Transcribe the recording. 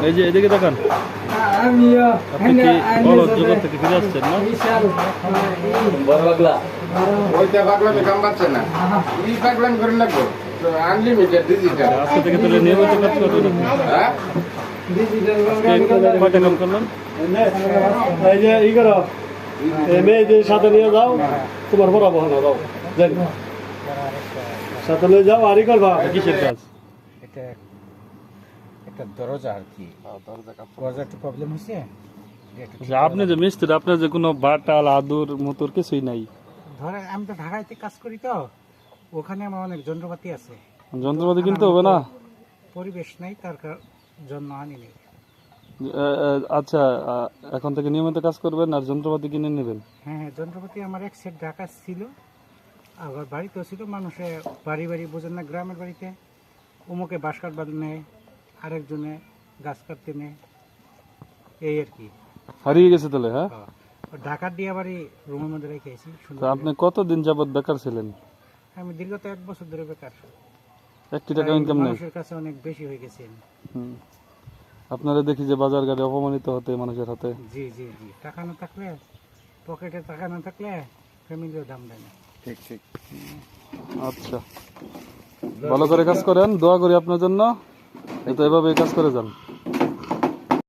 এই যে এদিকে দেখান, আপনি কি অলস জগৎ থেকে ফিরে আসছেন না? ওইটা পাগলামে কাম পাচ্ছে না, ই পাগলাম করে লাগবো আনলিমিটেড ডিজিটাল। আজকে থেকে তাহলে নিয়মিত কাজ করবেন আপনি। হ্যাঁ কয়টা কাম করলেন? এই যে ই করো, মেয়েদের সাথে নিয়ে যাও, তোমার বড় বহানা যাও, যাই সাথে নিয়ে যাও আর ই করবা। কিসের কাজ? এটা একটা দরজা আর কি, দরজা একটু প্রবলেম হয়েছে। আচ্ছা, আপনি যে মিস্ত্রি, আপনার যে কোনো বাটাল আদুর মতোর কিছুই নাই? ধরেন আমি তো ঢাকাইতে কাজ করি, তো ওখানে আমার অনেক যন্ত্রপাতি আছে, যন্ত্রপাতি কিনতে হবে না? পরিবেশ নাই, তার জন্য আনি নেই। আচ্ছা, এখন থেকে নিয়মিত কাজ করবেন আর যন্ত্রপাতি কিনে নেবেন। হ্যাঁ হ্যাঁ, যন্ত্রপাতি আমার এক সেট ঢাকা ছিল, আবার বাড়িতেও ছিল। মানুষে বাড়ি বাড়ি বোঝেন না, গ্রামের বাড়িতে অমুকে বাঁশ কাঠ বাঁধ নেয়, আরেকজনে গাছ কাটতে নেয়, এই আর কি। হারিয়ে গেছে তাহলে? হ্যাঁ, ঢাকার দিয়ে বাড়ি রুমের মধ্যে রেখে আছি। তো আপনি কতদিন যাবত বেকার ছিলেন? আমি দীর্ঘত 1 বছর ধরে বেকার, একটি টাকা ইনকাম নেই? মানুষের কাছে অনেক বেশি হয়ে গেছে। আপনারা দেখি যে বাজার ঘাটে অপমানিত হতে মানুষের হাতে। জি জি জি, টাকা না থাকলে, পকেটে টাকা না থাকলে ফ্যামিলিও দাম দেয় না। ঠিক ঠিক। আচ্ছা, ভালো করে কাজ করেন, দোয়া করি আপনার জন্য, তো এভাবে কাজ করে যান।